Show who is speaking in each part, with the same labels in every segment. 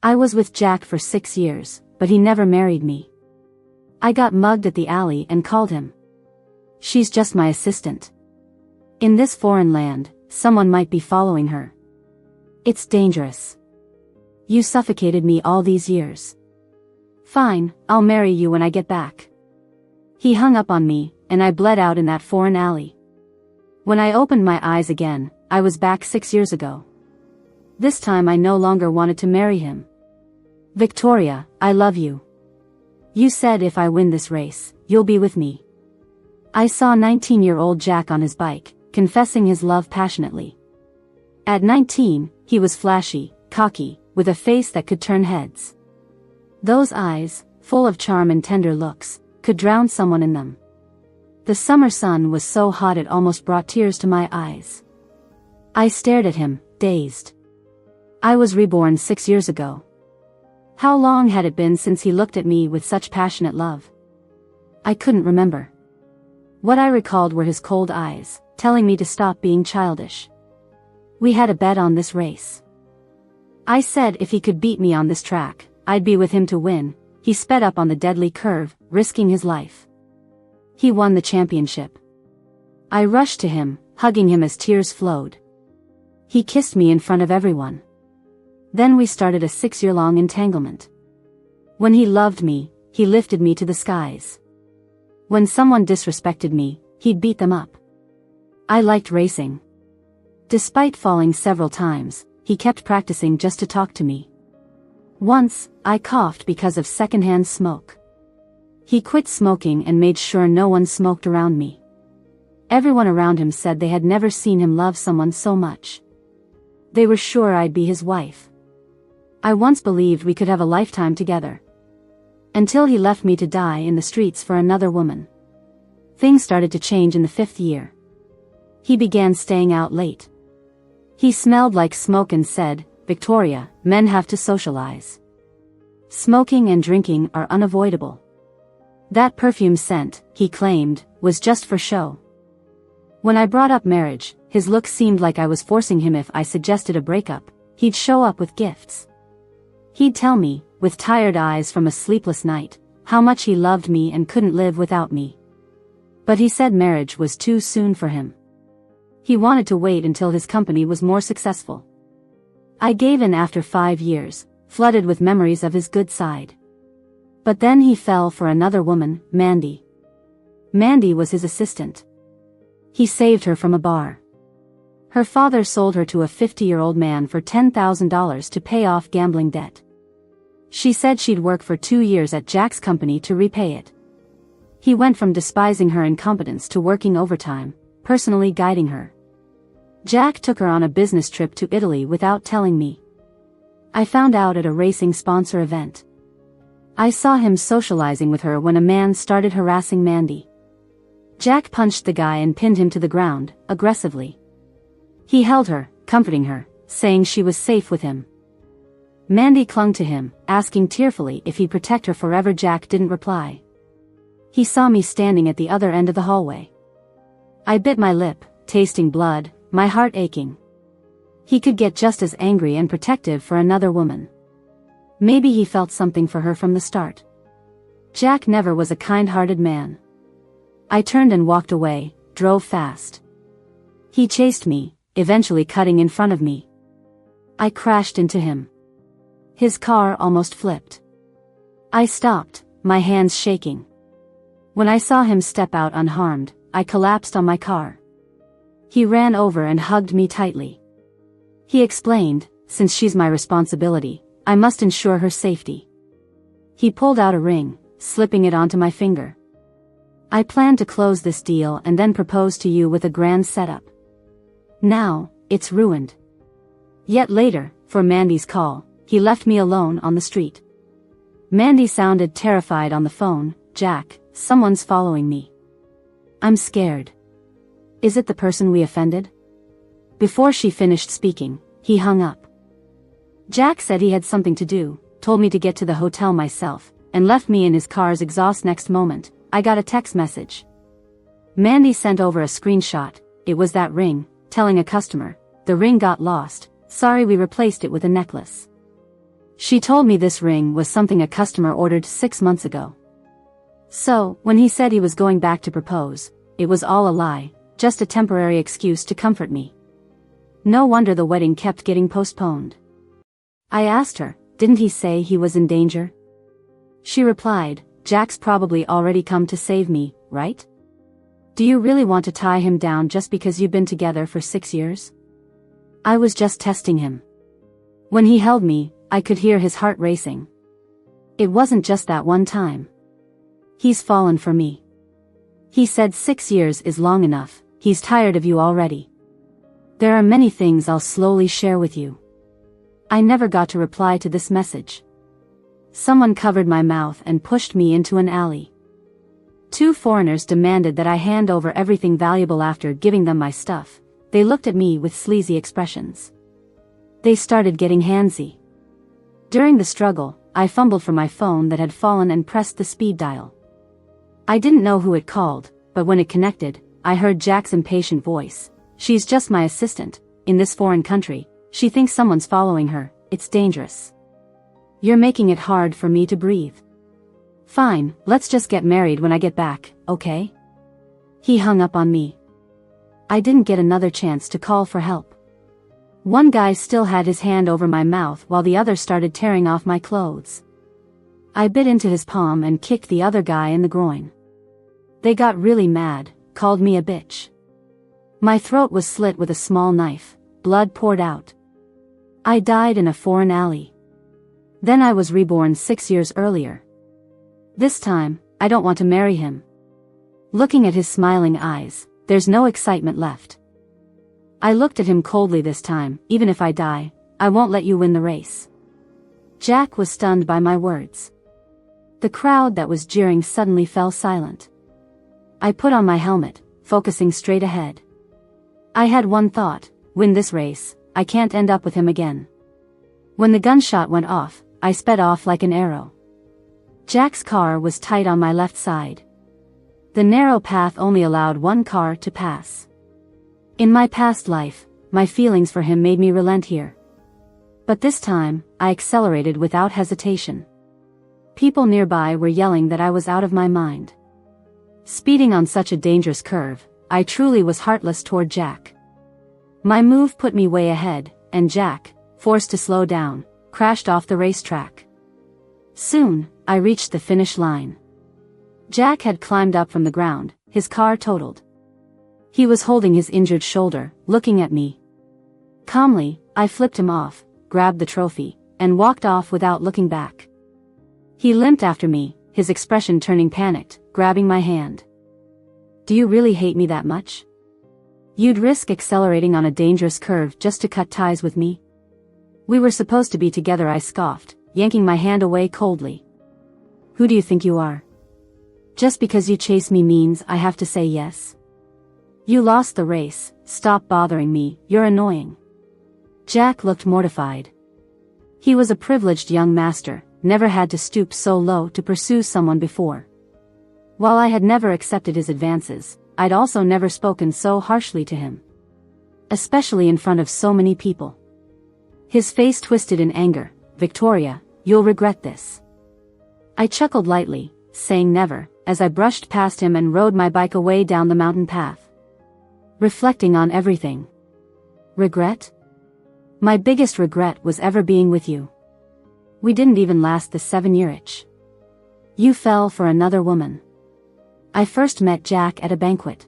Speaker 1: I was with Jack for 6 years, but he never married me. I got mugged at the alley and called him. She's just my assistant. In this foreign land, someone might be following her. It's dangerous. You suffocated me all these years. Fine, I'll marry you when I get back. He hung up on me, and I bled out in that foreign alley. When I opened my eyes again, I was back 6 years ago. This time I no longer wanted to marry him. Victoria, I love you. You said if I win this race, you'll be with me. I saw 19-year-old Jack on his bike, confessing his love passionately. At 19, he was flashy, cocky, with a face that could turn heads. Those eyes, full of charm and tender looks, could drown someone in them. The summer sun was so hot it almost brought tears to my eyes. I stared at him, dazed. I was reborn 6 years ago. How long had it been since he looked at me with such passionate love? I couldn't remember. What I recalled were his cold eyes, telling me to stop being childish. We had a bet on this race. I said if he could beat me on this track, I'd be with him to win. He sped up on the deadly curve, risking his life. He won the championship. I rushed to him, hugging him as tears flowed. He kissed me in front of everyone. Then we started a 6-year-long entanglement. When he loved me, he lifted me to the skies. When someone disrespected me, he'd beat them up. I liked racing. Despite falling several times, he kept practicing just to talk to me. Once, I coughed because of secondhand smoke. He quit smoking and made sure no one smoked around me. Everyone around him said they had never seen him love someone so much. They were sure I'd be his wife. I once believed we could have a lifetime together. Until he left me to die in the streets for another woman. Things started to change in the 5th year. He began staying out late. He smelled like smoke and said, "Victoria, men have to socialize. Smoking and drinking are unavoidable." That perfume scent, he claimed, was just for show. When I brought up marriage, his look seemed like I was forcing him. If I suggested a breakup, he'd show up with gifts. He'd tell me, with tired eyes from a sleepless night, how much he loved me and couldn't live without me. But he said marriage was too soon for him. He wanted to wait until his company was more successful. I gave in after 5 years, flooded with memories of his good side. But then he fell for another woman, Mandy. Mandy was his assistant. He saved her from a bar. Her father sold her to a 50-year-old man for $10,000 to pay off gambling debt. She said she'd work for 2 years at Jack's company to repay it. He went from despising her incompetence to working overtime, personally guiding her. Jack took her on a business trip to Italy without telling me. I found out at a racing sponsor event. I saw him socializing with her when a man started harassing Mandy. Jack punched the guy and pinned him to the ground, aggressively. He held her, comforting her, saying she was safe with him. Mandy clung to him, asking tearfully if he'd protect her forever. Jack didn't reply. He saw me standing at the other end of the hallway. I bit my lip, tasting blood, my heart aching. He could get just as angry and protective for another woman. Maybe he felt something for her from the start. Jack never was a kind-hearted man. I turned and walked away, drove fast. He chased me, eventually cutting in front of me. I crashed into him. His car almost flipped. I stopped, my hands shaking. When I saw him step out unharmed, I collapsed on my car. He ran over and hugged me tightly. He explained, "Since she's my responsibility, I must ensure her safety." He pulled out a ring, slipping it onto my finger. "I plan to close this deal and then propose to you with a grand setup. Now, it's ruined." Yet later, for Mandy's call, he left me alone on the street. Mandy sounded terrified on the phone. "Jack, someone's following me. I'm scared." "Is it the person we offended?" Before she finished speaking, he hung up. Jack said he had something to do, told me to get to the hotel myself, and left me in his car's exhaust. Next moment, I got a text message. Mandy sent over a screenshot. It was that ring, telling a customer, "The ring got lost, sorry we replaced it with a necklace." She told me this ring was something a customer ordered 6 months ago. So, when he said he was going back to propose, it was all a lie, just a temporary excuse to comfort me. No wonder the wedding kept getting postponed. I asked her, didn't he say he was in danger? She replied, Jack's probably already come to save me, right? Do you really want to tie him down just because you've been together for 6 years? I was just testing him. When he held me, I could hear his heart racing. It wasn't just that one time. He's fallen for me. He said 6 years is long enough, he's tired of you already. There are many things I'll slowly share with you. I never got to reply to this message. Someone covered my mouth and pushed me into an alley. 2 foreigners demanded that I hand over everything valuable after giving them my stuff. They looked at me with sleazy expressions. They started getting handsy. During the struggle, I fumbled for my phone that had fallen and pressed the speed dial. I didn't know who it called, but when it connected, I heard Jack's impatient voice. She's just my assistant, in this foreign country, she thinks someone's following her, it's dangerous. You're making it hard for me to breathe. Fine, let's just get married when I get back, okay? He hung up on me. I didn't get another chance to call for help. One guy still had his hand over my mouth while the other started tearing off my clothes. I bit into his palm and kicked the other guy in the groin. They got really mad, called me a bitch. My throat was slit with a small knife, blood poured out. I died in a foreign alley. Then I was reborn 6 years earlier. This time, I don't want to marry him. Looking at his smiling eyes, there's no excitement left. I looked at him coldly this time, even if I die, I won't let you win the race. Jack was stunned by my words. The crowd that was jeering suddenly fell silent. I put on my helmet, focusing straight ahead. I had one thought, win this race, I can't end up with him again. When the gunshot went off, I sped off like an arrow. Jack's car was tight on my left side. The narrow path only allowed one car to pass. In my past life, my feelings for him made me relent here. But this time, I accelerated without hesitation. People nearby were yelling that I was out of my mind. Speeding on such a dangerous curve, I truly was heartless toward Jack. My move put me way ahead, and Jack, forced to slow down, crashed off the racetrack. Soon, I reached the finish line. Jack had climbed up from the ground, his car totaled. He was holding his injured shoulder, looking at me. Calmly, I flipped him off, grabbed the trophy, and walked off without looking back. He limped after me, his expression turning panicked, grabbing my hand. Do you really hate me that much? You'd risk accelerating on a dangerous curve just to cut ties with me? We were supposed to be together, I scoffed, yanking my hand away coldly. Who do you think you are? Just because you chase me means I have to say yes? You lost the race, stop bothering me, you're annoying. Jack looked mortified. He was a privileged young master, never had to stoop so low to pursue someone before. While I had never accepted his advances, I'd also never spoken so harshly to him. Especially in front of so many people. His face twisted in anger. Victoria, you'll regret this. I chuckled lightly, saying never, as I brushed past him and rode my bike away down the mountain path. Reflecting on everything. Regret? My biggest regret was ever being with you. We didn't even last the 7-year itch. You fell for another woman. I first met Jack at a banquet.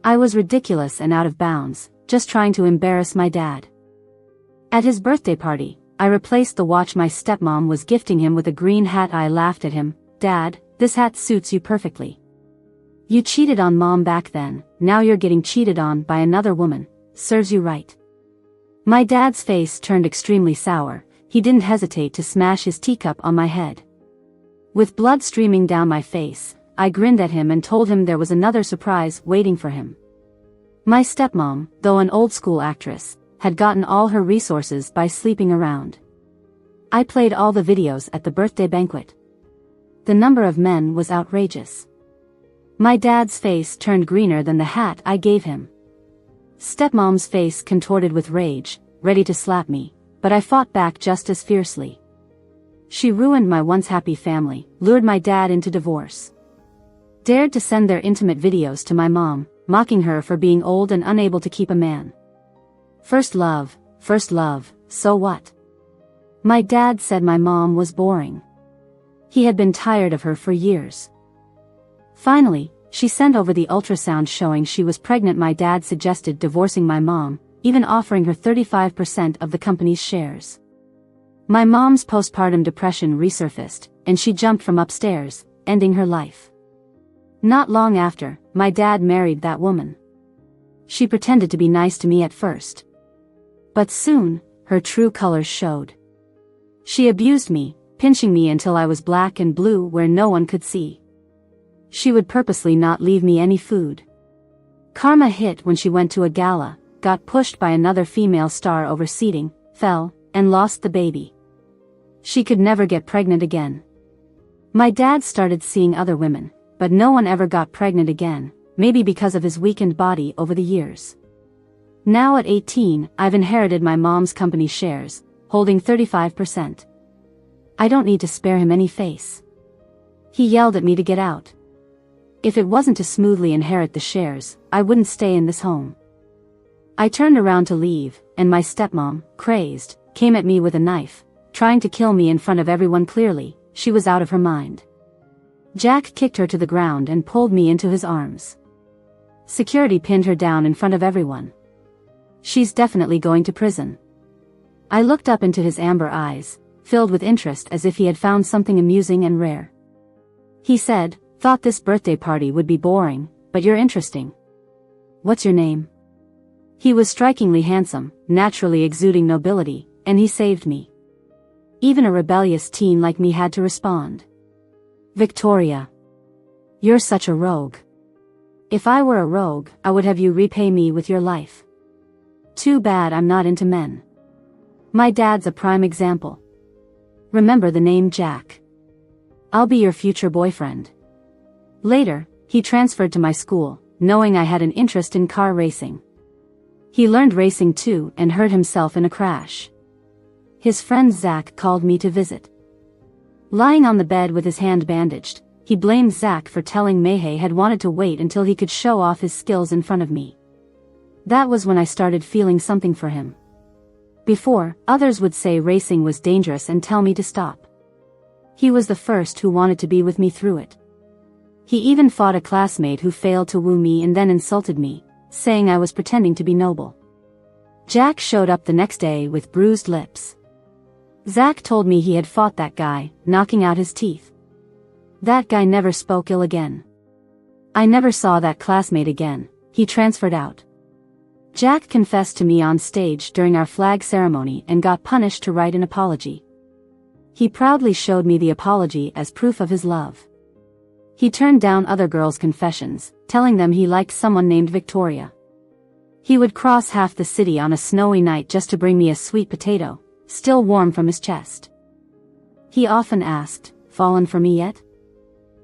Speaker 1: I was ridiculous and out of bounds, just trying to embarrass my dad. At his birthday party, I replaced the watch my stepmom was gifting him with a green hat. I laughed at him. Dad, this hat suits you perfectly. You cheated on mom back then, now you're getting cheated on by another woman, serves you right. My dad's face turned extremely sour, he didn't hesitate to smash his teacup on my head. With blood streaming down my face, I grinned at him and told him there was another surprise waiting for him. My stepmom, though an old-school actress, had gotten all her resources by sleeping around. I played all the videos at the birthday banquet. The number of men was outrageous. My dad's face turned greener than the hat I gave him. Stepmom's face contorted with rage, ready to slap me, but I fought back just as fiercely. She ruined my once happy family, lured my dad into divorce. Dared to send their intimate videos to my mom, mocking her for being old and unable to keep a man. First love, so what? My dad said my mom was boring. He had been tired of her for years. Finally, she sent over the ultrasound showing she was pregnant. My dad suggested divorcing my mom, even offering her 35% of the company's shares. My mom's postpartum depression resurfaced, and she jumped from upstairs, ending her life. Not long after, my dad married that woman. She pretended to be nice to me at first. But soon, her true colors showed. She abused me, pinching me until I was black and blue where no one could see. She would purposely not leave me any food. Karma hit when she went to a gala, got pushed by another female star over seating, fell, and lost the baby. She could never get pregnant again. My dad started seeing other women, but no one ever got pregnant again, maybe because of his weakened body over the years. Now at 18, I've inherited my mom's company shares, holding 35%. I don't need to spare him any face. He yelled at me to get out. If it wasn't to smoothly inherit the shares, I wouldn't stay in this home. I turned around to leave, and my stepmom, crazed, came at me with a knife, trying to kill me in front of everyone. Clearly, she was out of her mind. Jack kicked her to the ground and pulled me into his arms. Security pinned her down in front of everyone. She's definitely going to prison. I looked up into his amber eyes, filled with interest as if he had found something amusing and rare. He said, "Thought this birthday party would be boring, but you're interesting. What's your name?" He was strikingly handsome, naturally exuding nobility, and he saved me. Even a rebellious teen like me had to respond. "Victoria. You're such a rogue. If I were a rogue, I would have you repay me with your life. Too bad I'm not into men. My dad's a prime example. Remember the name Jack. I'll be your future boyfriend." Later, he transferred to my school, knowing I had an interest in car racing. He learned racing too and hurt himself in a crash. His friend Zach called me to visit. Lying on the bed with his hand bandaged, he blamed Zach for telling Mehe had wanted to wait until he could show off his skills in front of me. That was when I started feeling something for him. Before, others would say racing was dangerous and tell me to stop. He was the first who wanted to be with me through it. He even fought a classmate who failed to woo me and then insulted me, saying I was pretending to be noble. Jack showed up the next day with bruised lips. Zach told me he had fought that guy, knocking out his teeth. That guy never spoke ill again. I never saw that classmate again. He transferred out. Jack confessed to me on stage during our flag ceremony and got punished to write an apology. He proudly showed me the apology as proof of his love. He turned down other girls' confessions, telling them he liked someone named Victoria. He would cross half the city on a snowy night just to bring me a sweet potato, still warm from his chest. He often asked, "Fallen for me yet?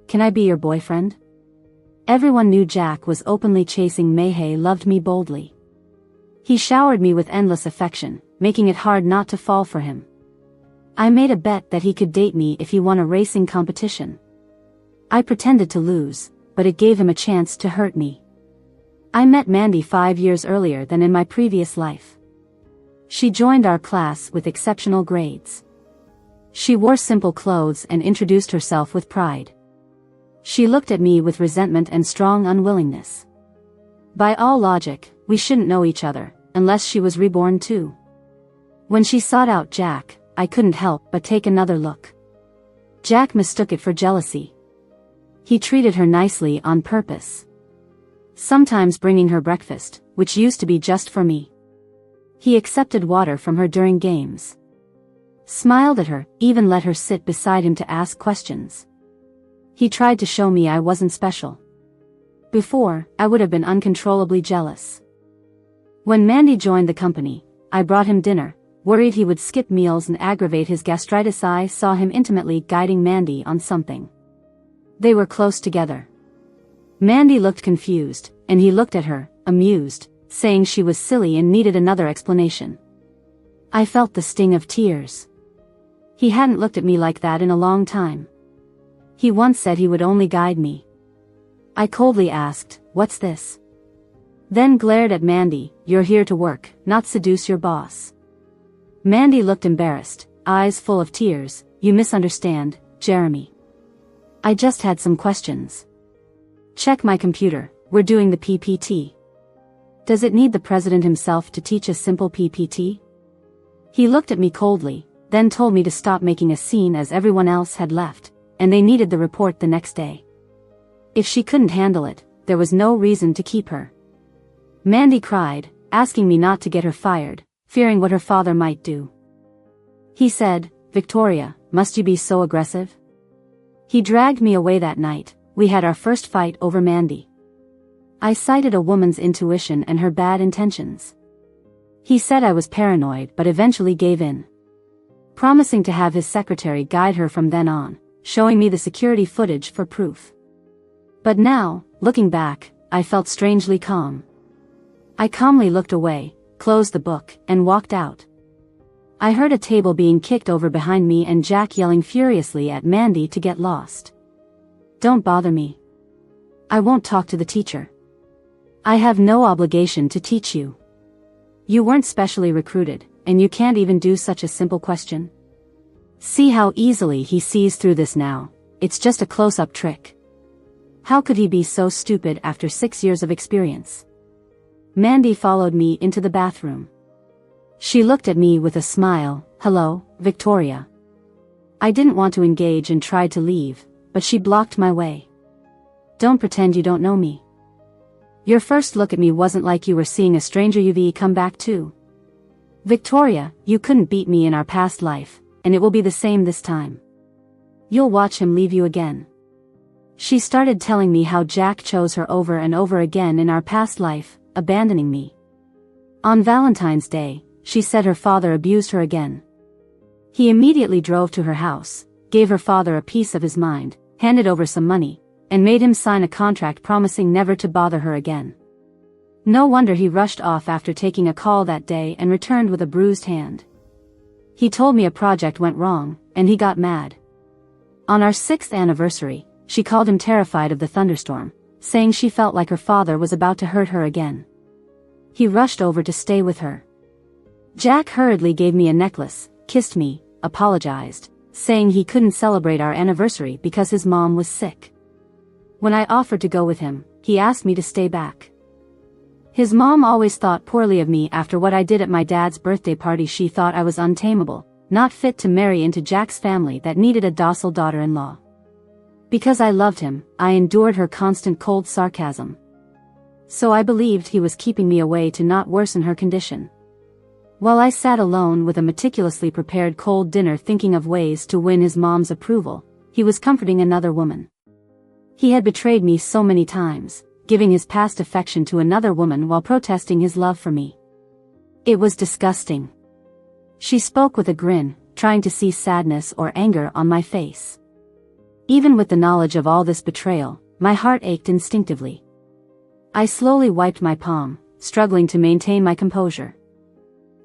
Speaker 1: Can I be your boyfriend?" Everyone knew Jack was openly chasing Mehe loved me boldly. He showered me with endless affection, making it hard not to fall for him. I made a bet that he could date me if he won a racing competition. I pretended to lose, but it gave him a chance to hurt me. I met Mandy 5 years earlier than in my previous life. She joined our class with exceptional grades. She wore simple clothes and introduced herself with pride. She looked at me with resentment and strong unwillingness. By all logic, we shouldn't know each other, unless she was reborn too. When she sought out Jack, I couldn't help but take another look. Jack mistook it for jealousy. He treated her nicely on purpose. Sometimes bringing her breakfast, which used to be just for me. He accepted water from her during games. Smiled at her, even let her sit beside him to ask questions. He tried to show me I wasn't special. Before, I would have been uncontrollably jealous. When Mandy joined the company, I brought him dinner, worried he would skip meals and aggravate his gastritis. I saw him intimately guiding Mandy on something. They were close together. Mandy looked confused, and he looked at her, amused, saying she was silly and needed another explanation. I felt the sting of tears. He hadn't looked at me like that in a long time. He once said he would only guide me. I coldly asked, "What's this?" Then glared at Mandy, "You're here to work, not seduce your boss." Mandy looked embarrassed, eyes full of tears. "You misunderstand, Jeremy. I just had some questions." "Check my computer, we're doing the PPT." "Does it need the president himself to teach a simple PPT?" He looked at me coldly, then told me to stop making a scene as everyone else had left, and they needed the report the next day. If she couldn't handle it, there was no reason to keep her. Mandy cried, asking me not to get her fired, fearing what her father might do. He said, "Victoria, must you be so aggressive?" He dragged me away that night. We had our first fight over Mandy. I cited a woman's intuition and her bad intentions. He said I was paranoid but eventually gave in, promising to have his secretary guide her from then on, showing me the security footage for proof. But now, looking back, I felt strangely calm. I calmly looked away, closed the book, and walked out. I heard a table being kicked over behind me and Jack yelling furiously at Mandy to get lost. "Don't bother me. I won't talk to the teacher. I have no obligation to teach you. You weren't specially recruited, and you can't even do such a simple question." See how easily he sees through this now. It's just a close-up trick. How could he be so stupid after 6 years of experience? Mandy followed me into the bathroom. She looked at me with a smile. "Hello, Victoria." I didn't want to engage and tried to leave, but she blocked my way. "Don't pretend you don't know me. Your first look at me wasn't like you were seeing a stranger. You've come back too. Victoria, you couldn't beat me in our past life, and it will be the same this time. You'll watch him leave you again." She started telling me how Jack chose her over and over again in our past life, abandoning me. On Valentine's Day, she said her father abused her again. He immediately drove to her house, gave her father a piece of his mind, handed over some money, and made him sign a contract promising never to bother her again. No wonder he rushed off after taking a call that day and returned with a bruised hand. He told me a project went wrong, and he got mad. On our 6th anniversary, she called him terrified of the thunderstorm, saying she felt like her father was about to hurt her again. He rushed over to stay with her. Jack hurriedly gave me a necklace, kissed me, apologized, saying he couldn't celebrate our anniversary because his mom was sick. When I offered to go with him, he asked me to stay back. His mom always thought poorly of me after what I did at my dad's birthday party. She thought I was untamable, not fit to marry into Jack's family that needed a docile daughter-in-law. Because I loved him, I endured her constant cold sarcasm. So I believed he was keeping me away to not worsen her condition. While I sat alone with a meticulously prepared cold dinner thinking of ways to win his mom's approval, he was comforting another woman. He had betrayed me so many times, giving his past affection to another woman while protesting his love for me. It was disgusting. She spoke with a grin, trying to see sadness or anger on my face. Even with the knowledge of all this betrayal, my heart ached instinctively. I slowly wiped my palm, struggling to maintain my composure.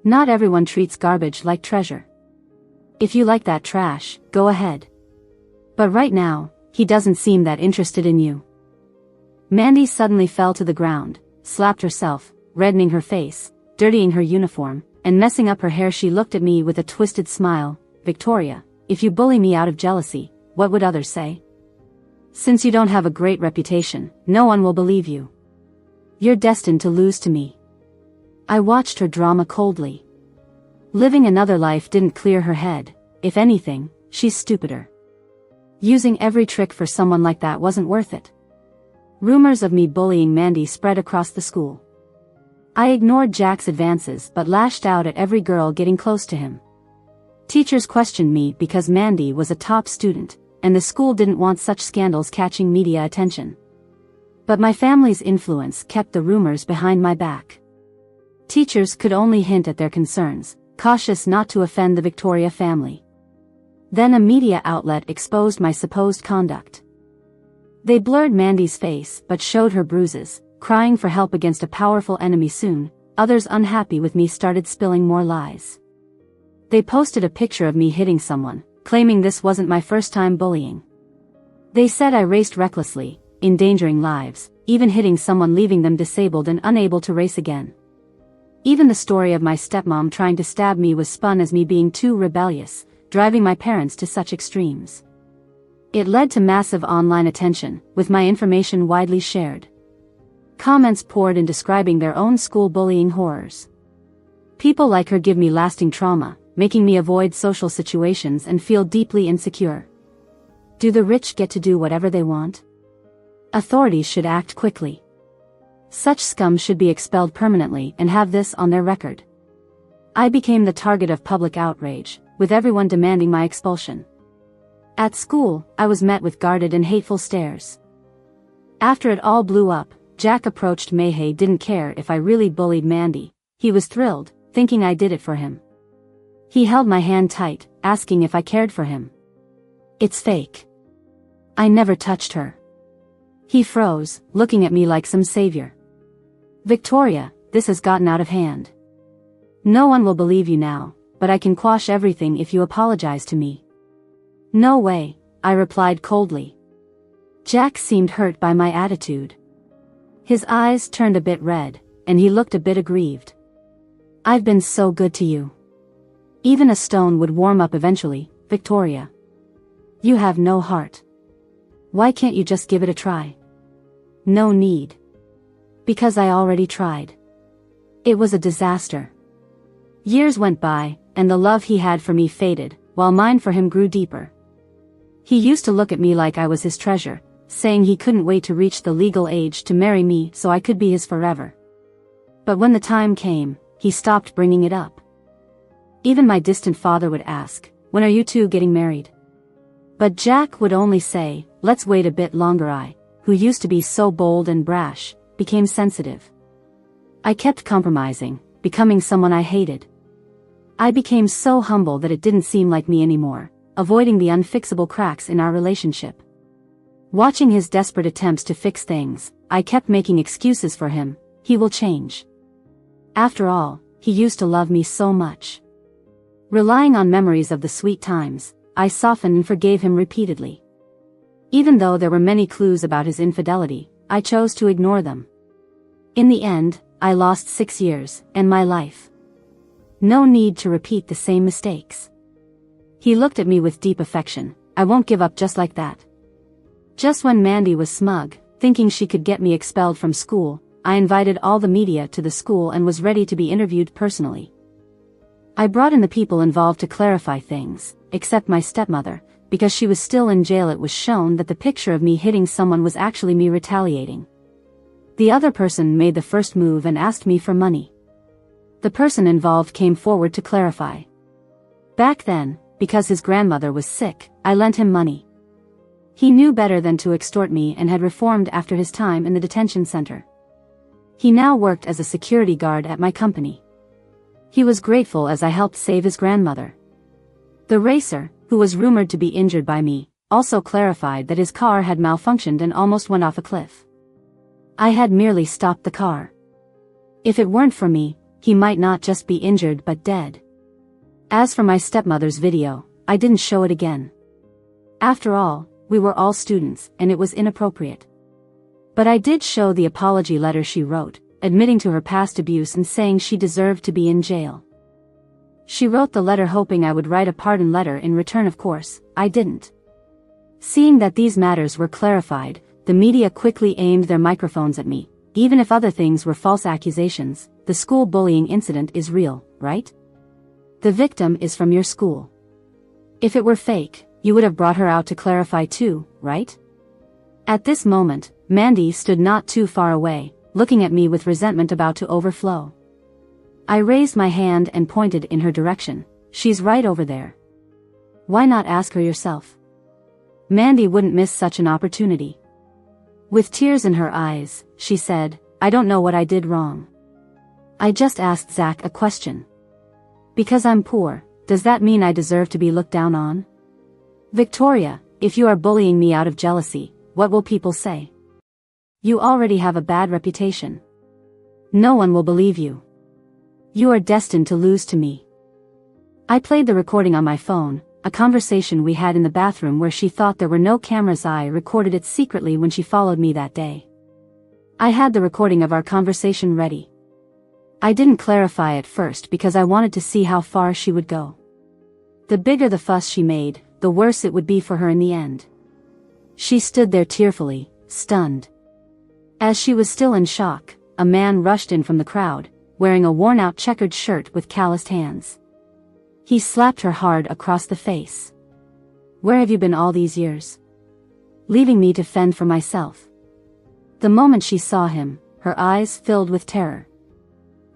Speaker 1: Not everyone treats garbage like treasure. If you like that trash, go ahead. But right now, he doesn't seem that interested in you. Mandy suddenly fell to the ground, slapped herself, reddening her face, dirtying her uniform, and messing up her hair. She looked at me with a twisted smile. "Victoria, if you bully me out of jealousy, what would others say? Since you don't have a great reputation, no one will believe you. You're destined to lose to me." I watched her drama coldly. Living another life didn't clear her head. If anything, she's stupider. Using every trick for someone like that wasn't worth it. Rumors of me bullying Mandy spread across the school. I ignored Jack's advances but lashed out at every girl getting close to him. Teachers questioned me because Mandy was a top student, and the school didn't want such scandals catching media attention. But my family's influence kept the rumors behind my back. Teachers could only hint at their concerns, cautious not to offend the Victoria family. Then a media outlet exposed my supposed conduct. They blurred Mandy's face but showed her bruises, crying for help against a powerful enemy. Soon, others unhappy with me started spilling more lies. They posted a picture of me hitting someone, claiming this wasn't my first time bullying. They said I raced recklessly, endangering lives, even hitting someone, leaving them disabled and unable to race again. Even the story of my stepmom trying to stab me was spun as me being too rebellious, driving my parents to such extremes. It led to massive online attention, with my information widely shared. Comments poured in describing their own school bullying horrors. People like her give me lasting trauma, making me avoid social situations and feel deeply insecure. Do the rich get to do whatever they want? Authorities should act quickly. Such scum should be expelled permanently and have this on their record. I became the target of public outrage, with everyone demanding my expulsion. At school, I was met with guarded and hateful stares. After it all blew up, Jack approached me. He didn't care if I really bullied Mandy. He was thrilled, thinking I did it for him. He held my hand tight, asking if I cared for him. It's fake. I never touched her. He froze, looking at me like some savior. Victoria, this has gotten out of hand. No one will believe you now, but I can quash everything if you apologize to me. No way, I replied coldly. Jack seemed hurt by my attitude. His eyes turned a bit red, and he looked a bit aggrieved. I've been so good to you. Even a stone would warm up eventually, Victoria. You have no heart. Why can't you just give it a try? No need. Because I already tried. It was a disaster. Years went by, and the love he had for me faded, while mine for him grew deeper. He used to look at me like I was his treasure, saying he couldn't wait to reach the legal age to marry me so I could be his forever. But when the time came, he stopped bringing it up. Even my distant father would ask, "When are you two getting married?" But Jack would only say, "Let's wait a bit longer." I, who used to be so bold and brash, became sensitive. I kept compromising, becoming someone I hated. I became so humble that it didn't seem like me anymore, avoiding the unfixable cracks in our relationship. Watching his desperate attempts to fix things, I kept making excuses for him. He will change. After all, he used to love me so much. Relying on memories of the sweet times, I softened and forgave him repeatedly. Even though there were many clues about his infidelity, I chose to ignore them. In the end, I lost 6 years, and my life. No need to repeat the same mistakes. He looked at me with deep affection. I won't give up just like that. Just when Mandy was smug, thinking she could get me expelled from school, I invited all the media to the school and was ready to be interviewed personally. I brought in the people involved to clarify things, except my stepmother, because she was still in jail. It was shown that the picture of me hitting someone was actually me retaliating. The other person made the first move and asked me for money. The person involved came forward to clarify. Back then, because his grandmother was sick, I lent him money. He knew better than to extort me and had reformed after his time in the detention center. He now worked as a security guard at my company. He was grateful as I helped save his grandmother. The racer, who was rumored to be injured by me, also clarified that his car had malfunctioned and almost went off a cliff. I had merely stopped the car. If it weren't for me, he might not just be injured but dead. As for my stepmother's video, I didn't show it again. After all, we were all students, and it was inappropriate. But I did show the apology letter she wrote, admitting to her past abuse and saying she deserved to be in jail. She wrote the letter hoping I would write a pardon letter in return. Of course, I didn't. Seeing that these matters were clarified, the media quickly aimed their microphones at me. Even if other things were false accusations, the school bullying incident is real, right? The victim is from your school. If it were fake, you would have brought her out to clarify too, right? At this moment, Mandy stood not too far away, looking at me with resentment about to overflow. I raised my hand and pointed in her direction. She's right over there. Why not ask her yourself? Mandy wouldn't miss such an opportunity. With tears in her eyes, she said, "I don't know what I did wrong. I just asked Zach a question. Because I'm poor, does that mean I deserve to be looked down on? Victoria, if you are bullying me out of jealousy, what will people say? You already have a bad reputation. No one will believe you. You are destined to lose to me." I played the recording on my phone, a conversation we had in the bathroom where she thought there were no cameras. I recorded it secretly when she followed me that day. I had the recording of our conversation ready. I didn't clarify at first because I wanted to see how far she would go. The bigger the fuss she made, the worse it would be for her in the end. She stood there tearfully, stunned. As she was still in shock, a man rushed in from the crowd, wearing a worn-out checkered shirt with calloused hands. He slapped her hard across the face. "Where have you been all these years? Leaving me to fend for myself." The moment she saw him, her eyes filled with terror.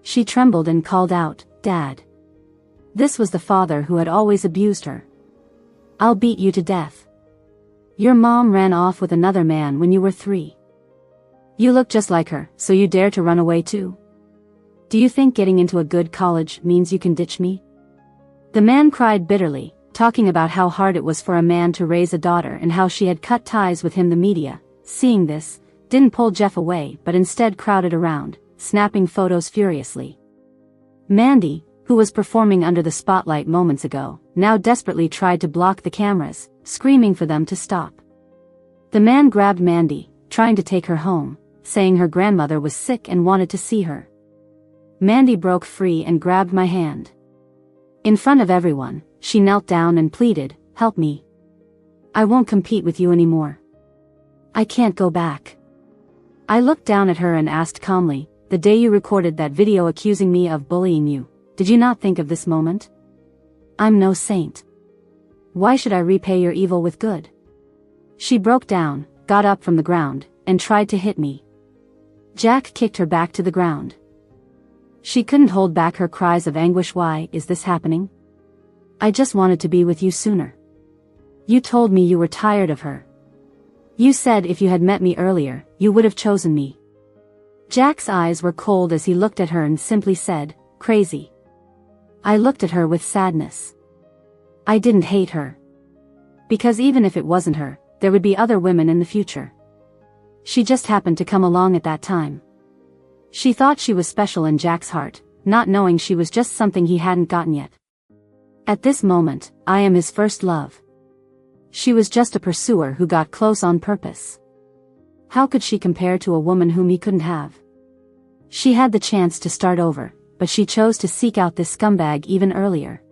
Speaker 1: She trembled and called out, "Dad." This was the father who had always abused her. "I'll beat you to death. Your mom ran off with another man when you were 3. You look just like her, so you dare to run away too? Do you think getting into a good college means you can ditch me?" The man cried bitterly, talking about how hard it was for a man to raise a daughter and how she had cut ties with him. The media, seeing this, didn't pull Jeff away but instead crowded around, snapping photos furiously. Mandy, who was performing under the spotlight moments ago, now desperately tried to block the cameras, screaming for them to stop. The man grabbed Mandy, trying to take her home, saying her grandmother was sick and wanted to see her. Mandy broke free and grabbed my hand. In front of everyone, she knelt down and pleaded, "Help me. I won't compete with you anymore. I can't go back." I looked down at her and asked calmly, "The day you recorded that video accusing me of bullying you, did you not think of this moment? I'm no saint. Why should I repay your evil with good?" She broke down, got up from the ground, and tried to hit me. Jack kicked her back to the ground. She couldn't hold back her cries of anguish. "Why is this happening? I just wanted to be with you sooner. You told me you were tired of her. You said if you had met me earlier, you would have chosen me." Jack's eyes were cold as he looked at her and simply said, "Crazy." I looked at her with sadness. I didn't hate her. Because even if it wasn't her, there would be other women in the future. She just happened to come along at that time. She thought she was special in Jack's heart, not knowing she was just something he hadn't gotten yet. At this moment, I am his first love. She was just a pursuer who got close on purpose. How could she compare to a woman whom he couldn't have? She had the chance to start over, but she chose to seek out this scumbag even earlier.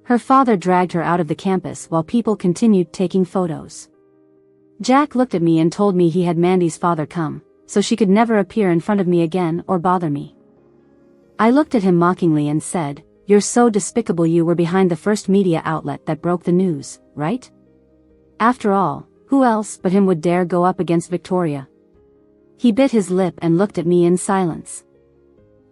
Speaker 1: Her father dragged her out of the campus while people continued taking photos. Jack looked at me and told me he had Mandy's father come, so she could never appear in front of me again or bother me. I looked at him mockingly and said, "You're so despicable. You were behind the first media outlet that broke the news, right? After all, who else but him would dare go up against Victoria?" He bit his lip and looked at me in silence.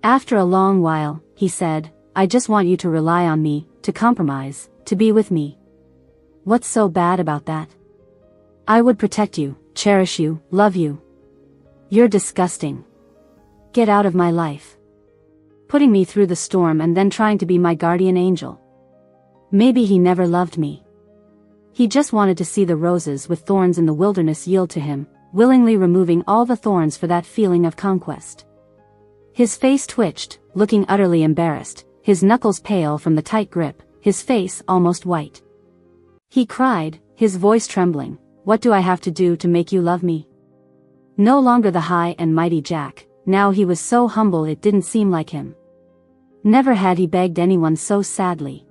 Speaker 1: After a long while, he said, "I just want you to rely on me, to compromise, to be with me. What's so bad about that? I would protect you, cherish you, love you. You're disgusting. Get out of my life." Putting me through the storm and then trying to be my guardian angel. Maybe he never loved me. He just wanted to see the roses with thorns in the wilderness yield to him, willingly removing all the thorns for that feeling of conquest. His face twitched, looking utterly embarrassed, his knuckles pale from the tight grip, his face almost white. He cried, his voice trembling, "What do I have to do to make you love me?" No longer the high and mighty Jack, now he was so humble it didn't seem like him. Never had he begged anyone so sadly.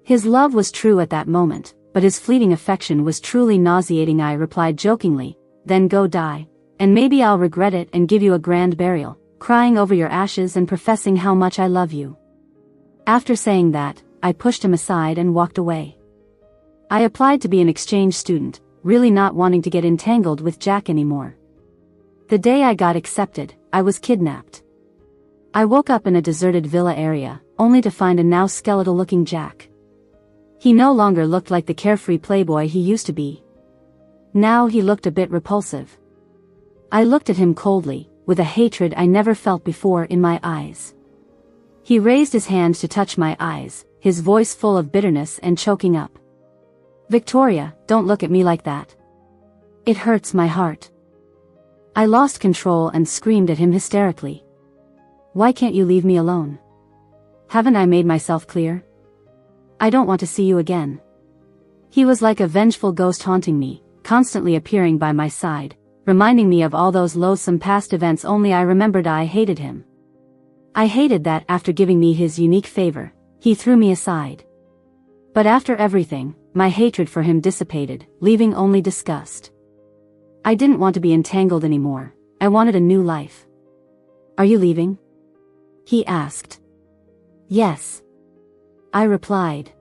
Speaker 1: His love was true at that moment, but his fleeting affection was truly nauseating. I replied jokingly, "Then go die, and maybe I'll regret it and give you a grand burial, crying over your ashes and professing how much I love you." After saying that, I pushed him aside and walked away. I applied to be an exchange student, really not wanting to get entangled with Jack anymore. The day I got accepted, I was kidnapped. I woke up in a deserted villa area, only to find a now skeletal-looking Jack. He no longer looked like the carefree playboy he used to be. Now he looked a bit repulsive. I looked at him coldly, with a hatred I never felt before in my eyes. He raised his hand to touch my eyes, his voice full of bitterness and choking up. "Victoria, don't look at me like that. It hurts my heart." I lost control and screamed at him hysterically. "Why can't you leave me alone? Haven't I made myself clear? I don't want to see you again." He was like a vengeful ghost haunting me, constantly appearing by my side, reminding me of all those loathsome past events. Only I remembered I hated him. I hated that after giving me his unique favor, he threw me aside. But after everything, my hatred for him dissipated, leaving only disgust. I didn't want to be entangled anymore. I wanted a new life. "Are you leaving?" he asked. "Yes," I replied.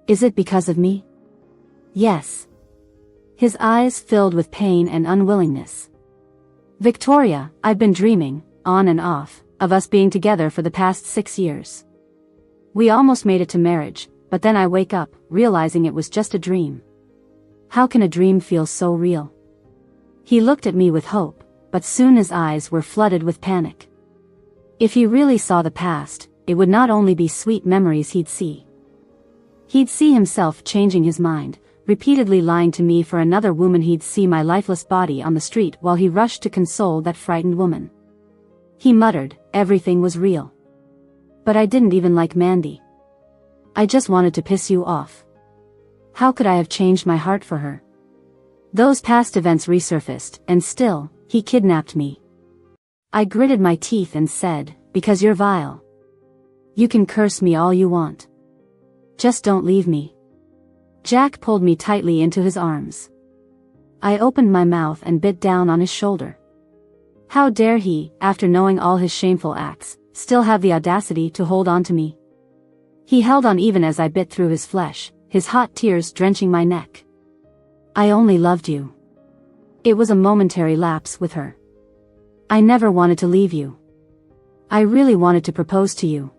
Speaker 1: "Is it because of me?" "Yes." His eyes filled with pain and unwillingness. "Victoria, I've been dreaming, on and off, of us being together for the past 6 years. We almost made it to marriage, but then I wake up, realizing it was just a dream. How can a dream feel so real?" He looked at me with hope, but soon his eyes were flooded with panic. If he really saw the past, it would not only be sweet memories he'd see. He'd see himself changing his mind, repeatedly lying to me for another woman. He'd see my lifeless body on the street while he rushed to console that frightened woman. He muttered, "Everything was real. But I didn't even like Mandy. I just wanted to piss you off. How could I have changed my heart for her?" Those past events resurfaced, and still, he kidnapped me. I gritted my teeth and said, "Because you're vile. You can curse me all you want. Just don't leave me." Jack pulled me tightly into his arms. I opened my mouth and bit down on his shoulder. How dare he, after knowing all his shameful acts, still have the audacity to hold on to me? He held on even as I bit through his flesh, his hot tears drenching my neck. "I only loved you." It was a momentary lapse with her. "I never wanted to leave you. I really wanted to propose to you.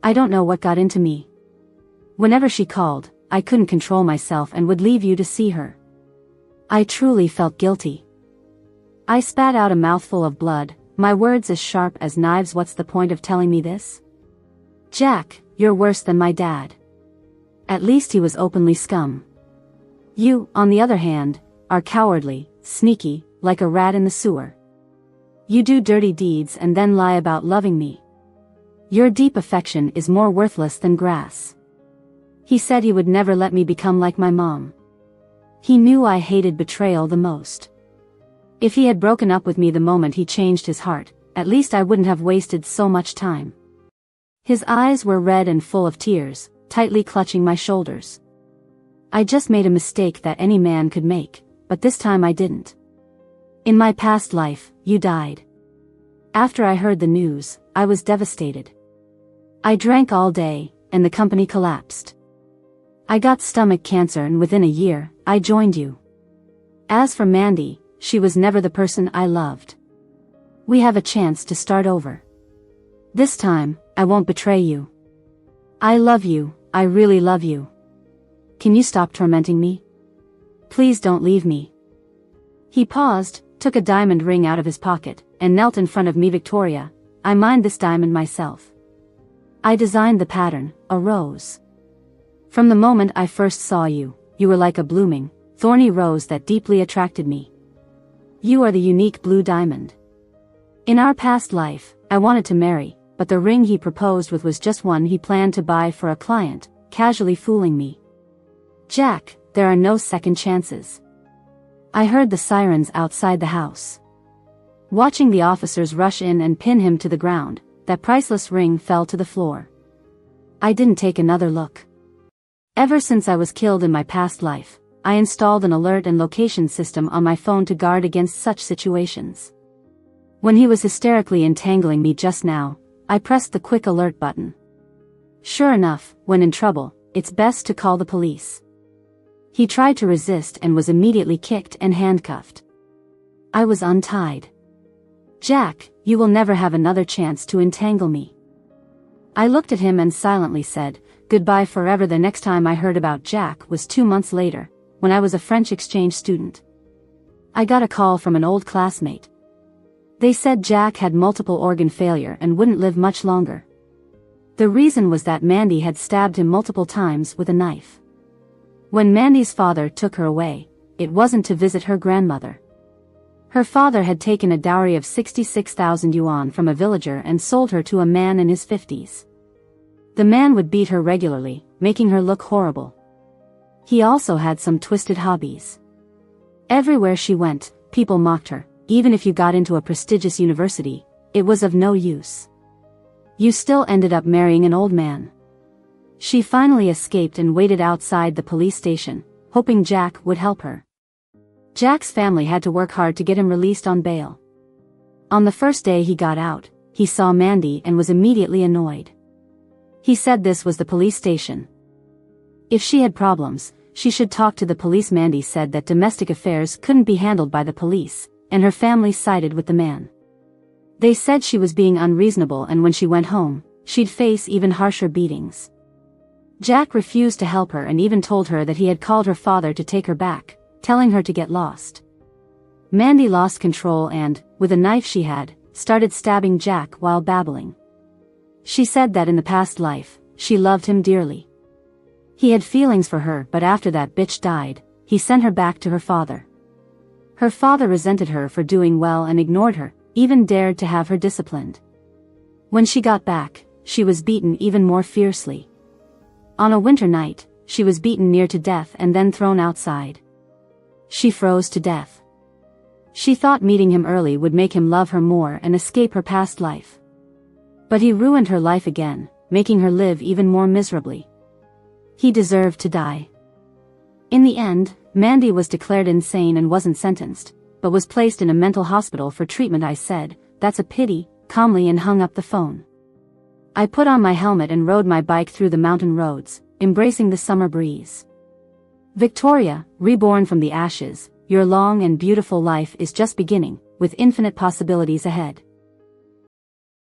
Speaker 1: I don't know what got into me. Whenever she called, I couldn't control myself and would leave you to see her. I truly felt guilty." I spat out a mouthful of blood, my words as sharp as knives. "What's the point of telling me this? Jack, you're worse than my dad. At least he was openly scum. You, on the other hand, are cowardly, sneaky, like a rat in the sewer. You do dirty deeds and then lie about loving me. Your deep affection is more worthless than grass." He said he would never let me become like my mom. He knew I hated betrayal the most. If he had broken up with me the moment he changed his heart, at least I wouldn't have wasted so much time. His eyes were red and full of tears, tightly clutching my shoulders. "I just made a mistake that any man could make, but this time I didn't. In my past life, you died. After I heard the news, I was devastated. I drank all day, and the company collapsed. I got stomach cancer and within a year, I joined you. As for Mandy, she was never the person I loved. We have a chance to start over. This time, I won't betray you. I love you, I really love you. Can you stop tormenting me? Please don't leave me." He paused, took a diamond ring out of his pocket, and knelt in front of me. "Victoria, I mined this diamond myself. I designed the pattern, a rose. From the moment I first saw you, you were like a blooming, thorny rose that deeply attracted me. You are the unique blue diamond. In our past life, I wanted to marry, but the ring he proposed with was just one he planned to buy for a client, casually fooling me. Jack, there are no second chances." I heard the sirens outside the house. Watching the officers rush in and pin him to the ground, that priceless ring fell to the floor. I didn't take another look. Ever since I was killed in my past life, I installed an alert and location system on my phone to guard against such situations. When he was hysterically entangling me just now, I pressed the quick alert button. Sure enough, when in trouble, it's best to call the police. He tried to resist and was immediately kicked and handcuffed. I was untied. "Jack, you will never have another chance to entangle me." I looked at him and silently said, "Goodbye forever." The next time I heard about Jack was 2 months later, when I was a French exchange student. I got a call from an old classmate. They said Jack had multiple organ failure and wouldn't live much longer. The reason was that Mandy had stabbed him multiple times with a knife. When Mandy's father took her away, it wasn't to visit her grandmother. Her father had taken a dowry of 66,000 yuan from a villager and sold her to a man in his 50s. The man would beat her regularly, making her look horrible. He also had some twisted hobbies. Everywhere she went, people mocked her. Even if you got into a prestigious university, it was of no use. You still ended up marrying an old man. She finally escaped and waited outside the police station, hoping Jack would help her. Jack's family had to work hard to get him released on bail. On the first day he got out, he saw Mandy and was immediately annoyed. He said this was the police station. If she had problems, she should talk to the police. Mandy said that domestic affairs couldn't be handled by the police, and her family sided with the man. They said she was being unreasonable, and when she went home, she'd face even harsher beatings. Jack refused to help her and even told her that he had called her father to take her back, telling her to get lost. Mandy lost control and, with a knife she had, started stabbing Jack while babbling. She said that in the past life, she loved him dearly. He had feelings for her, but after that bitch died, he sent her back to her father. Her father resented her for doing well and ignored her, even dared to have her disciplined. When she got back, she was beaten even more fiercely. On a winter night, she was beaten near to death and then thrown outside. She froze to death. She thought meeting him early would make him love her more and escape her past life. But he ruined her life again, making her live even more miserably. He deserved to die. In the end, Mandy was declared insane and wasn't sentenced, but was placed in a mental hospital for treatment. I said, "That's a pity," calmly, and hung up the phone. I put on my helmet and rode my bike through the mountain roads, embracing the summer breeze. Victoria, reborn from the ashes, your long and beautiful life is just beginning, with infinite possibilities ahead.